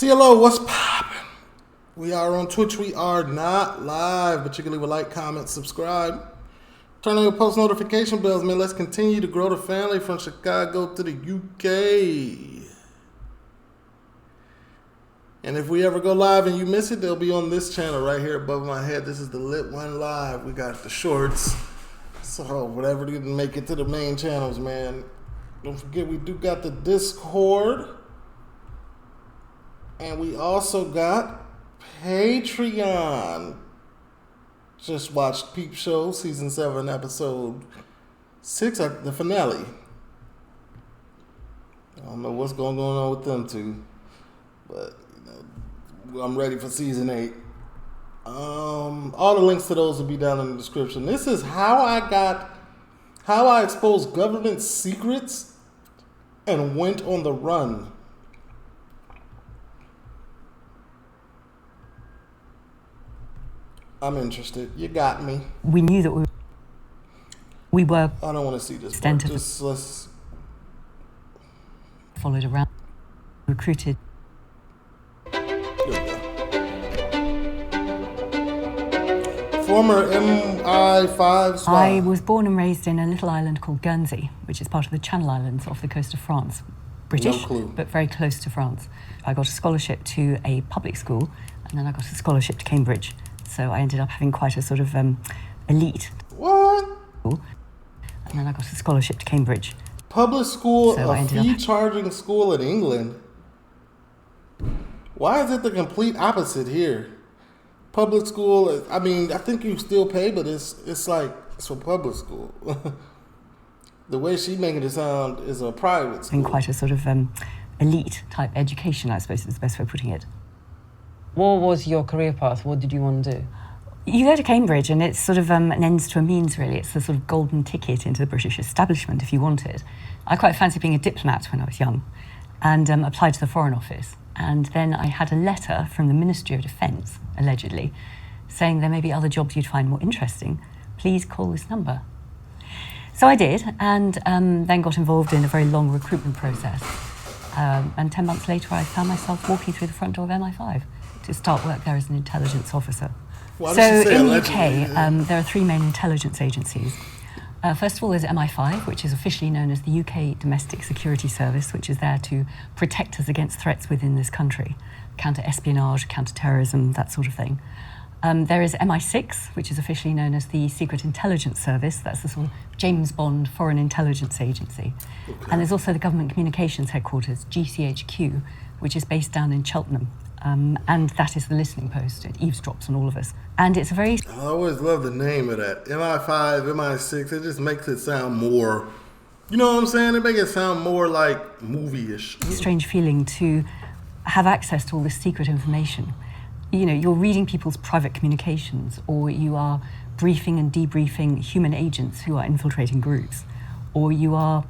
TLO, what's poppin'? We are on Twitch. We are not live, but you can leave a like, comment, subscribe. Turn on your post notification bells, man. Let's continue to grow the family from Chicago to the UK. And if we ever go live and you miss it, they'll be on this channel right here above my head. This is the TheeLitOne Live. We got the shorts. So whatever didn't make it to the main channels, man. Don't forget we do got the Discord. And we also got Patreon. Just watched Peep Show, Season 7, Episode 6, the finale. I don't know what's going on with them two. But, I'm ready for Season 8. All the links to those will be down in the description. This is how I exposed government secrets and went on the run. I'm interested. You got me. We knew that we were. I don't want to see this part. Just let's followed around, recruited. Former MI5 spy. I was born and raised in a little island called Guernsey, which is part of the Channel Islands off the coast of France. British, no clue. But very close to France. I got a scholarship to a public school, and then I got a scholarship to Cambridge. So I ended up having quite a sort of elite. What? And then I got a scholarship to Cambridge. Public school, so a fee-charging school in England. Why is it the complete opposite here? Public school, I mean, I think you still pay, but it's like, it's for public school. The way she's making it sound is a private school. In quite a sort of elite type education, I suppose is the best way of putting it. What was your career path? What did you want to do? You go to Cambridge and it's sort of an ends to a means, really. It's the sort of golden ticket into the British establishment, if you want it. I quite fancied being a diplomat when I was young and applied to the Foreign Office. And then I had a letter from the Ministry of Defence, allegedly, saying there may be other jobs you'd find more interesting. Please call this number. So I did, and then got involved in a very long recruitment process. And 10 months later, I found myself walking through the front door of MI5 to start work there as an intelligence officer. Why So in the allegedly? UK, there are three main intelligence agencies. First of all, there's MI5, which is officially known as the UK Domestic Security Service, which is there to protect us against threats within this country, counter-espionage, counter-terrorism, that sort of thing. There is MI6, which is officially known as the Secret Intelligence Service. That's the sort of James Bond Foreign Intelligence Agency. Okay. And there's also the Government Communications Headquarters, GCHQ, which is based down in Cheltenham. And that is the listening post. It eavesdrops on all of us. And it's a very... I always love the name of that. MI5, MI6, it just makes it sound more, you know what I'm saying? It makes it sound more like movie-ish. strange feeling to have access to all this secret information. You know, you're reading people's private communications, or you are briefing and debriefing human agents who are infiltrating groups, or you are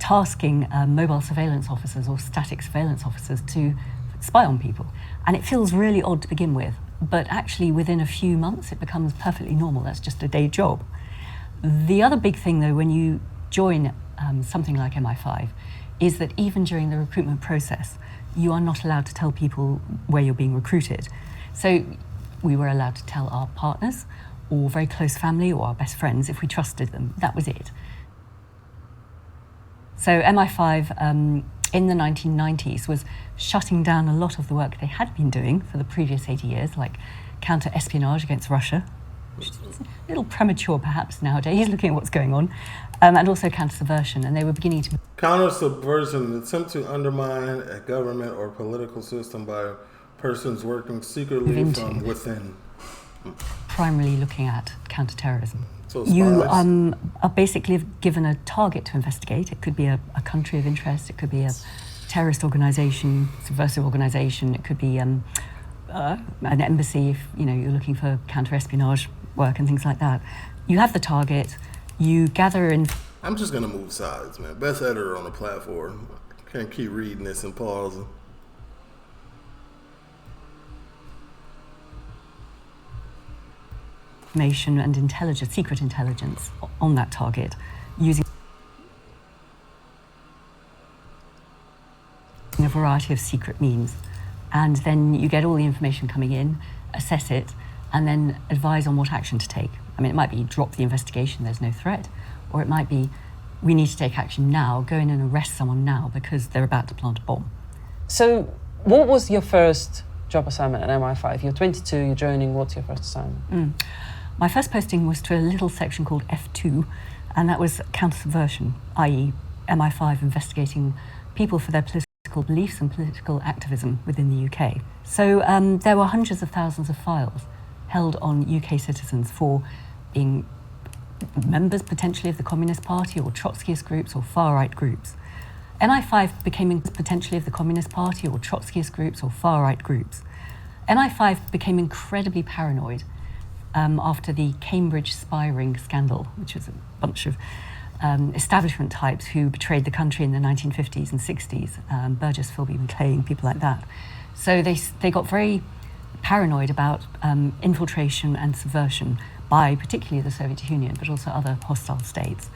tasking mobile surveillance officers or static surveillance officers to spy on people. And it feels really odd to begin with, but actually within a few months it becomes perfectly normal. That's just a day job. The other big thing though, when you join something like MI5, is that even during the recruitment process, you are not allowed to tell people where you're being recruited. So we were allowed to tell our partners or very close family or our best friends if we trusted them. That was it. So MI5 in the 1990s was shutting down a lot of the work they had been doing for the previous 80 years, like counter-espionage against Russia, which is a little premature perhaps nowadays, looking at what's going on, and also counter-subversion, and they were beginning to... Counter-subversion, an attempt to undermine a government or political system by persons working secretly from within. Primarily looking at counter-terrorism. So you are basically given a target to investigate. It could be a country of interest, it could be a terrorist organisation, subversive organisation, it could be an embassy if you're looking for counter-espionage work and things like that. You have the target, you gather in... I'm just gonna move sides, man. Best editor on the platform. Can't keep reading this and pausing. Information and intelligence, secret intelligence on that target, using a variety of secret means. And then you get all the information coming in, assess it, and then advise on what action to take. I mean, it might be drop the investigation, there's no threat, or it might be we need to take action now, go in and arrest someone now because they're about to plant a bomb. So, what was your first job assignment at MI5? You're 22, you're joining, what's your first assignment? My first posting was to a little section called F2, and that was counter-subversion, i.e. MI5 investigating people for their political beliefs and political activism within the UK. So there were hundreds of thousands of files held on UK citizens for being members potentially of the Communist Party or Trotskyist groups or far-right groups. MI5 became potentially of the Communist Party or Trotskyist groups or far-right groups. MI5 became incredibly paranoid after the Cambridge spy ring scandal, which was a bunch of establishment types who betrayed the country in the 1950s and 60s, Burgess, Philby, McLean, people like that. So they got very paranoid about infiltration and subversion by particularly the Soviet Union, but also other hostile states.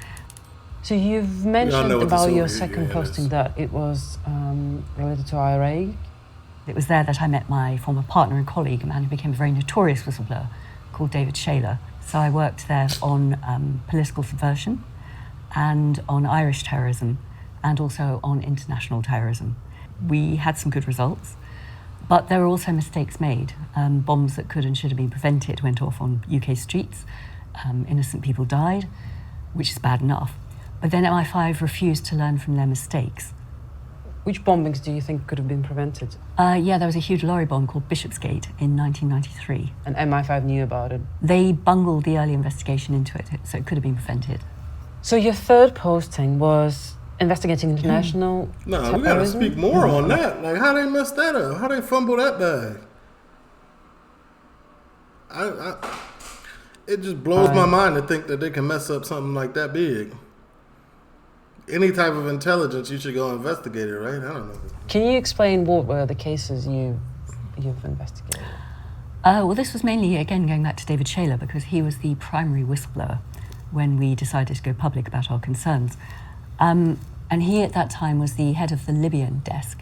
So you've mentioned about your Soviet second Union posting is. that it was related to IRA. It was there that I met my former partner and colleague, a man who became a very notorious whistleblower called David Shaler. So I worked there on political subversion and on Irish terrorism and also on international terrorism. We had some good results, but there were also mistakes made. Bombs that could and should have been prevented went off on UK streets. Innocent people died, which is bad enough. But then MI5 refused to learn from their mistakes. Which bombings do you think could have been prevented? Yeah, there was a huge lorry bomb called Bishopsgate in 1993. And MI5 knew about it. They bungled the early investigation into it, so it could have been prevented. So your third posting was investigating international No, terrorism? we gotta speak more on that. Like, how they messed that up? How they fumble that bag? It just blows my mind to think that they can mess up something like that big. Any type of intelligence, you should go investigate it, right? I don't know. Can you explain what were the cases you've investigated? Well, this was mainly, again, going back to David Shaler, because he was the primary whistleblower when we decided to go public about our concerns. And he, at that time, was the head of the Libyan desk.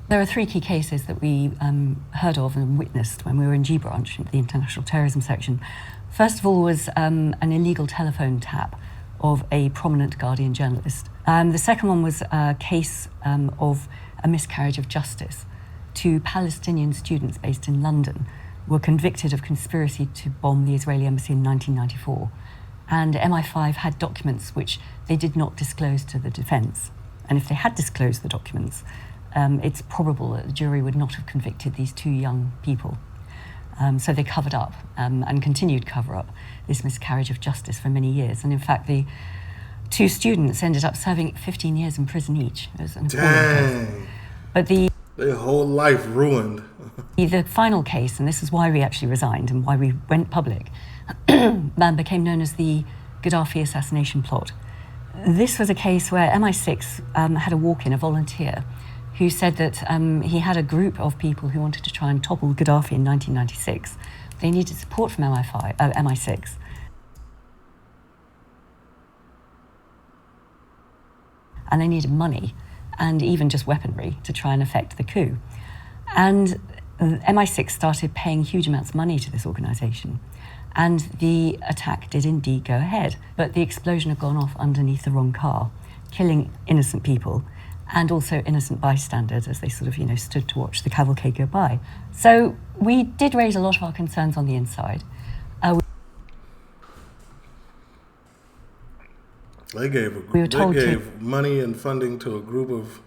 There are three key cases that we heard of and witnessed when we were in G Branch, the International Terrorism Section. First of all was an illegal telephone tap of a prominent Guardian journalist. The second one was a case of a miscarriage of justice. Two Palestinian students based in London were convicted of conspiracy to bomb the Israeli embassy in 1994. And MI5 had documents which they did not disclose to the defence. And if they had disclosed the documents, it's probable that the jury would not have convicted these two young people. So they covered up and continued to cover up this miscarriage of justice for many years. And in fact, the two students ended up serving 15 years in prison each. It was an appalling case. But Their whole life ruined. the final case, and this is why we actually resigned and why we went public, became known as the Gaddafi assassination plot. This was a case where MI6 had a walk-in, a volunteer, who said that he had a group of people who wanted to try and topple Gaddafi in 1996. They needed support from MI6. And they needed money and even just weaponry to try and effect the coup. And MI6 started paying huge amounts of money to this organisation. And the attack did indeed go ahead. But the explosion had gone off underneath the wrong car, killing innocent people and also innocent bystanders as they sort of, stood to watch the cavalcade go by. So we did raise a lot of our concerns on the inside. They gave money and funding to a group of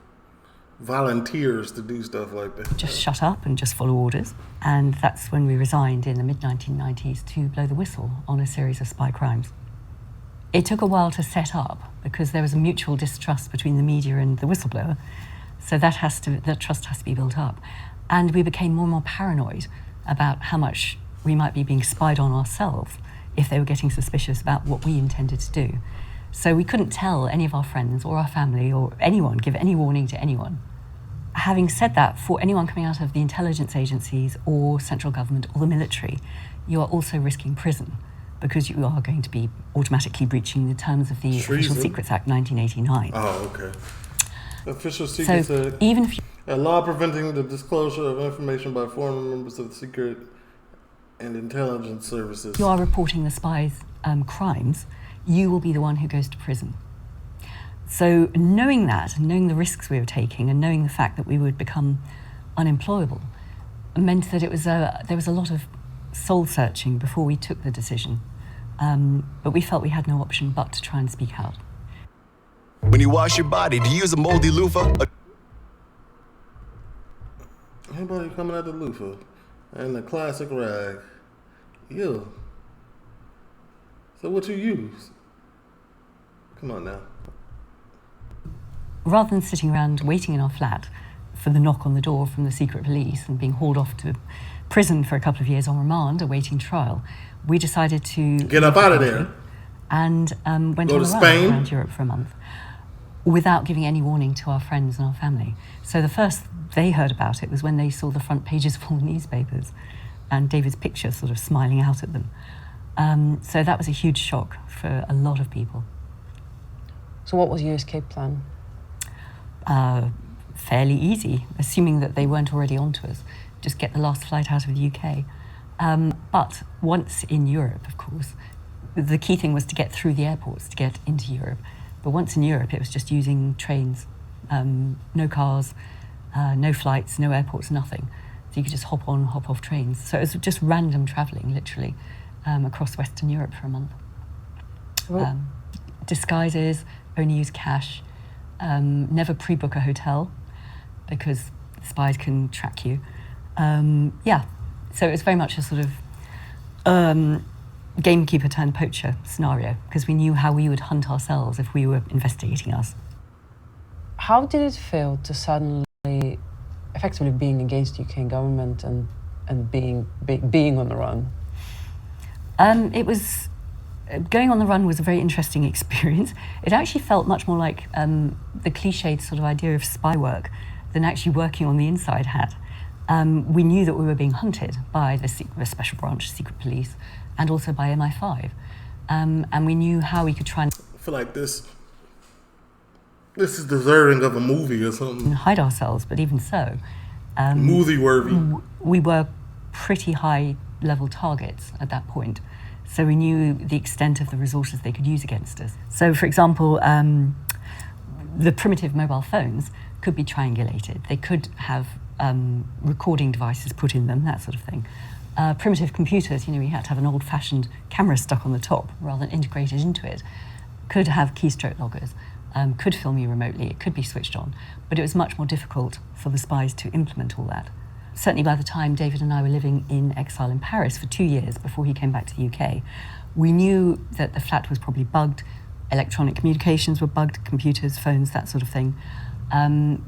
volunteers to do stuff like that. Just shut up and just follow orders. And that's when we resigned in the mid-1990s to blow the whistle on a series of spy crimes. It took a while to set up because there was a mutual distrust between the media and the whistleblower. So that trust has to be built up. And we became more and more paranoid about how much we might be being spied on ourselves if they were getting suspicious about what we intended to do. So we couldn't tell any of our friends or our family or anyone, give any warning to anyone. Having said that, for anyone coming out of the intelligence agencies or central government or the military, you are also risking prison because you are going to be automatically breaching the terms of the Official Secrets Act 1989. Oh, okay. Official Secrets so Act. even if A law preventing the disclosure of information by former members of the secret and intelligence services. If you are reporting the spies' crimes, you will be the one who goes to prison. So knowing that, and knowing the risks we were taking, and knowing the fact that we would become unemployable, meant that there was a lot of soul searching before we took the decision. But we felt we had no option but to try and speak out. When you wash your body, do you use a moldy loofah? Anybody coming at the loofah and the classic rag? Ew. So what you use? Come on now. Rather than sitting around waiting in our flat for the knock on the door from the secret police and being hauled off to prison for a couple of years on remand awaiting trial, we decided to get up out of there and went on a run around Europe for a month without giving any warning to our friends and our family. So the first they heard about it was when they saw the front pages of all the newspapers and David's picture sort of smiling out at them. So that was a huge shock for a lot of people. So what was your escape plan? Fairly easy, assuming that they weren't already onto us. Just get the last flight out of the UK. But once in Europe, of course, the key thing was to get through the airports to get into Europe. But once in Europe, it was just using trains, no cars, no flights, no airports, nothing. So you could just hop on, hop off trains. So it was just random travelling, literally, across Western Europe for a month. Disguises, only use cash, never pre-book a hotel because spies can track you. So it was very much a sort of gamekeeper turned poacher scenario because we knew how we would hunt ourselves if we were investigating us. How did it feel to suddenly, effectively being against the UK government and being on the run? Going on the run was a very interesting experience. It actually felt much more like the cliched sort of idea of spy work than actually working on the inside had. We knew that we were being hunted by the special branch, secret police, and also by MI5. And we knew how we could try and I feel like this is deserving of a movie or something. hide ourselves, but even so, Movie worthy. we were pretty high-level targets at that point. So we knew the extent of the resources they could use against us. So, for example, the primitive mobile phones could be triangulated. They could have recording devices put in them, that sort of thing. Primitive computers, we had to have an old-fashioned camera stuck on the top rather than integrated into it. Could have keystroke loggers, could film you remotely, it could be switched on, but it was much more difficult for the spies to implement all that. Certainly by the time David and I were living in exile in Paris for 2 years before he came back to the UK, we knew that the flat was probably bugged, electronic communications were bugged, computers, phones, that sort of thing.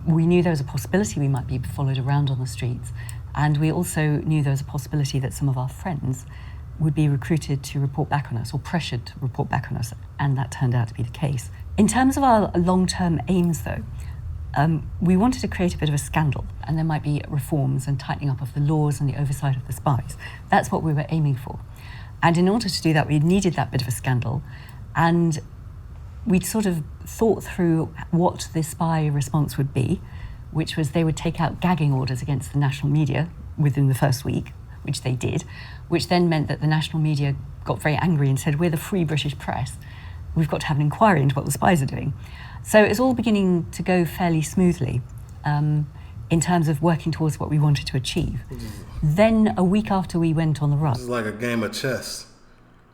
We knew there was a possibility we might be followed around on the streets, and we also knew there was a possibility that some of our friends would be recruited to report back on us or pressured to report back on us, and that turned out to be the case. In terms of our long-term aims, though, we wanted to create a bit of a scandal, and there might be reforms and tightening up of the laws and the oversight of the spies. That's what we were aiming for. And in order to do that, we needed that bit of a scandal, and we'd sort of thought through what the spy response would be, which was they would take out gagging orders against the national media within the first week, which they did, which then meant that the national media got very angry and said, we're the free British press, we've got to have an inquiry into what the spies are doing. So it's all beginning to go fairly smoothly in terms of working towards what we wanted to achieve. Then a week after we went on the run. This is like a game of chess.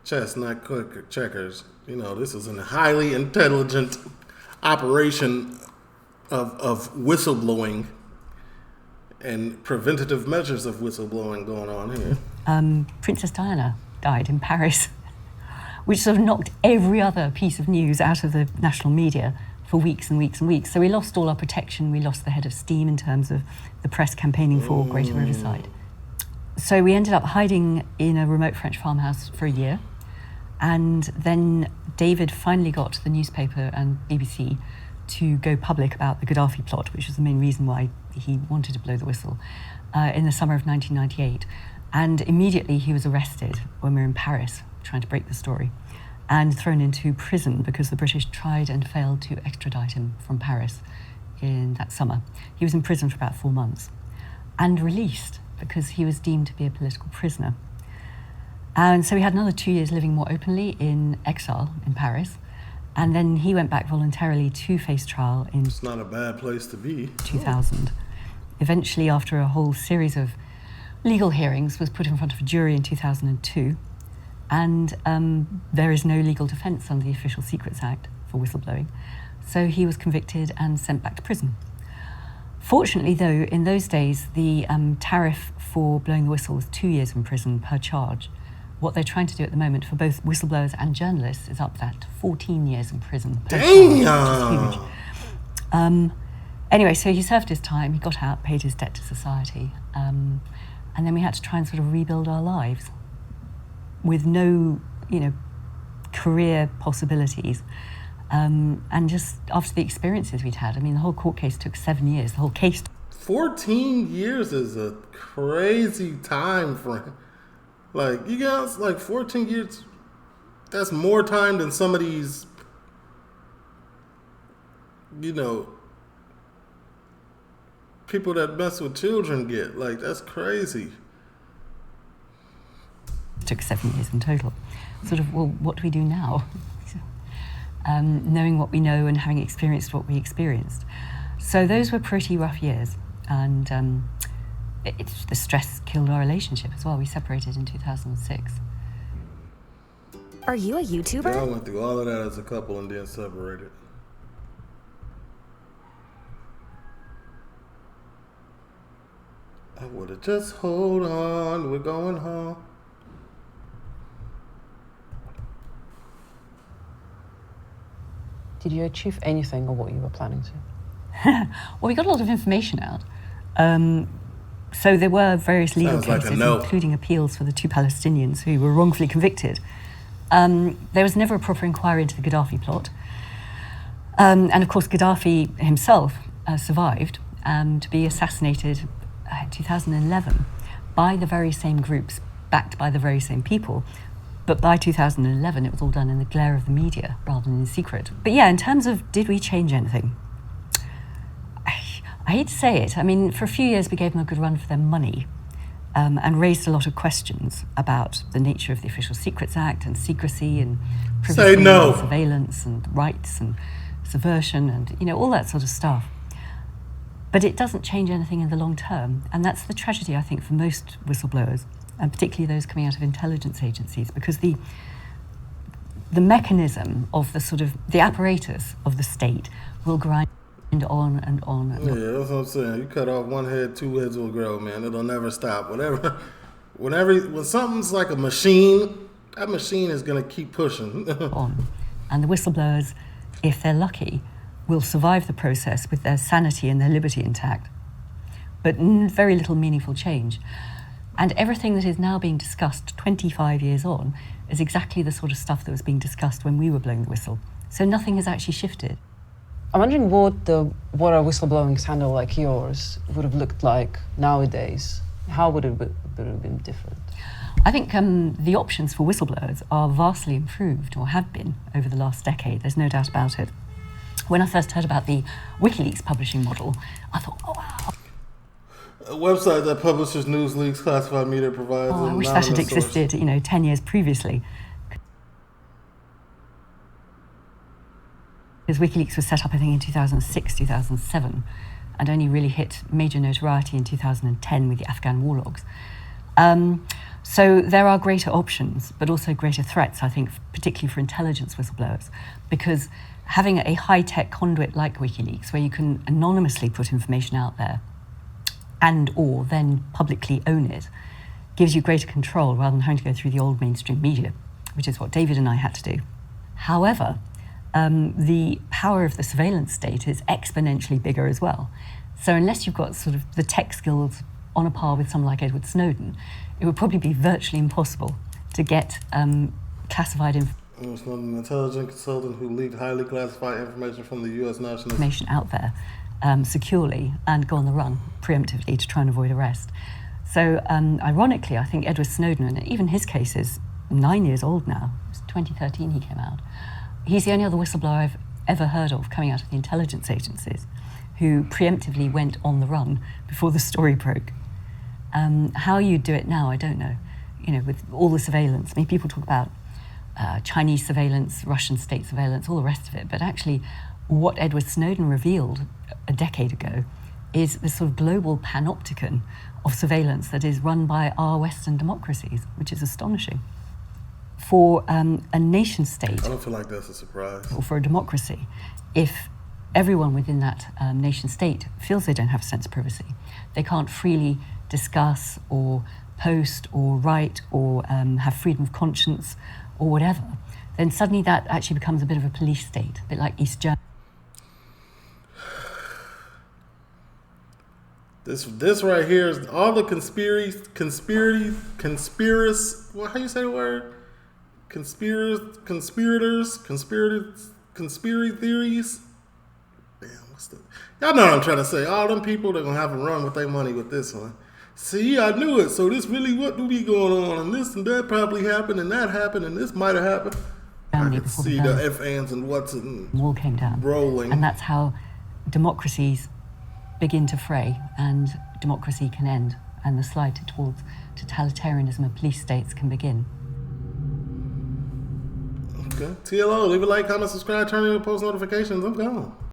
Chess, not checkers. This is a highly intelligent operation of whistleblowing and preventative measures of whistleblowing going on here. Princess Diana died in Paris, which sort of knocked every other piece of news out of the national media for weeks and weeks and weeks. So we lost all our protection. We lost the head of steam in terms of the press campaigning for greater oversight. So we ended up hiding in a remote French farmhouse for a year. And then David finally got the newspaper and BBC to go public about the Gaddafi plot, which was the main reason why he wanted to blow the whistle, in the summer of 1998. And immediately he was arrested when we were in Paris trying to break the story and thrown into prison because the British tried and failed to extradite him from Paris in that summer. He was in prison for about 4 months and released because he was deemed to be a political prisoner. And so he had another 2 years living more openly in exile in Paris. And then he went back voluntarily to face trial in It's not a bad place to be. 2000. Eventually, after a whole series of legal hearings, was put in front of a jury in 2002. And there is no legal defence under the Official Secrets Act for whistleblowing. So he was convicted and sent back to prison. Fortunately, though, in those days, the tariff for blowing the whistle was 2 years in prison per charge. What they're trying to do at the moment for both whistleblowers and journalists is up that to 14 years in prison per charge, which is huge. Anyway, so he served his time, he got out, paid his debt to society, and then we had to try and sort of rebuild our lives with no, career possibilities. And just after the experiences we'd had, I mean, the whole court case took 7 years, the whole case. 14 years is a crazy time frame. Like, you guys, 14 years, that's more time than some of these, people that mess with children get. Like, that's crazy. It took 7 years in total. Sort of, well, what do we do now? Knowing what we know and having experienced what we experienced. So those were pretty rough years. And the stress killed our relationship as well. We separated in 2006. Are you a YouTuber? Y'all went through all of that as a couple and then separated. I would have just hold on, we're going home. Did you achieve anything of what you were planning to? Well, we got a lot of information out. So there were various legal cases, including appeals for the 2 Palestinians who were wrongfully convicted. There was never a proper inquiry into the Gaddafi plot. And of course, Gaddafi himself survived to be assassinated in 2011 by the very same groups, backed by the very same people. But by 2011, it was all done in the glare of the media rather than in secret. But yeah, in terms of did we change anything? I hate to say it. I mean, for a few years, we gave them a good run for their money and raised a lot of questions about the nature of the Official Secrets Act and secrecy and privacy and surveillance and rights and subversion and, all that sort of stuff. But it doesn't change anything in the long term. And that's the tragedy, I think, for most whistleblowers, and particularly those coming out of intelligence agencies, because the mechanism of the apparatus of the state will grind on and on. And on. Yeah, that's what I'm saying. You cut off one head, 2 heads will grow, man. It'll never stop. When something's like a machine, that machine is going to keep pushing. on. And the whistleblowers, if they're lucky, will survive the process with their sanity and their liberty intact, but very little meaningful change. And everything that is now being discussed 25 years on is exactly the sort of stuff that was being discussed when we were blowing the whistle. So nothing has actually shifted. I'm wondering what a whistleblowing scandal like yours would have looked like nowadays. How would it have been different? I think the options for whistleblowers are vastly improved, or have been, over the last decade. There's no doubt about it. When I first heard about the WikiLeaks publishing model, I thought, oh, wow. A website that publishes news leaks, classified media provides. I wish that had existed, 10 years previously. Because WikiLeaks was set up, I think, in 2006, 2007, and only really hit major notoriety in 2010 with the Afghan war logs. So there are greater options, but also greater threats, I think, particularly for intelligence whistleblowers, because having a high-tech conduit like WikiLeaks, where you can anonymously put information out there, and or then publicly own it, gives you greater control rather than having to go through the old mainstream media, which is what David and I had to do. However, the power of the surveillance state is exponentially bigger as well. So unless you've got sort of the tech skills on a par with someone like Edward Snowden, it would probably be virtually impossible to get classified Snowden, an intelligence consultant who leaked highly classified information from the U.S. national information out there securely and go on the run preemptively to try and avoid arrest. So ironically, I think Edward Snowden, and even his case is 9 years old now, it's 2013 he came out, he's the only other whistleblower I've ever heard of coming out of the intelligence agencies who preemptively went on the run before the story broke. How you do it now, I don't know. You know, with all the surveillance. I mean, people talk about Chinese surveillance, Russian state surveillance, all the rest of it. But actually, what Edward Snowden revealed a decade ago is this sort of global panopticon of surveillance that is run by our Western democracies, which is astonishing. For a nation state, I don't feel like that's a surprise. or for a democracy, if everyone within that nation state feels they don't have a sense of privacy, they can't freely discuss or post or write or have freedom of conscience or whatever, then suddenly that actually becomes a bit of a police state, a bit like East Germany. This right here is all the conspiracy. Well, how you say the word? Conspirators, conspiracy theories. Damn, what's the? Y'all know what I'm trying to say. All them people that gonna have a run with their money with this one. See, I knew it. So this really what do be going on, and this and that probably happened, and that happened, and this might have happened. I can see the F ands and what's and wall came down, rolling, and that's how democracies begin to fray, and democracy can end, and the slide towards totalitarianism and police states can begin. Okay, TLO, leave a like, comment, subscribe, turn on post notifications. I'm gone.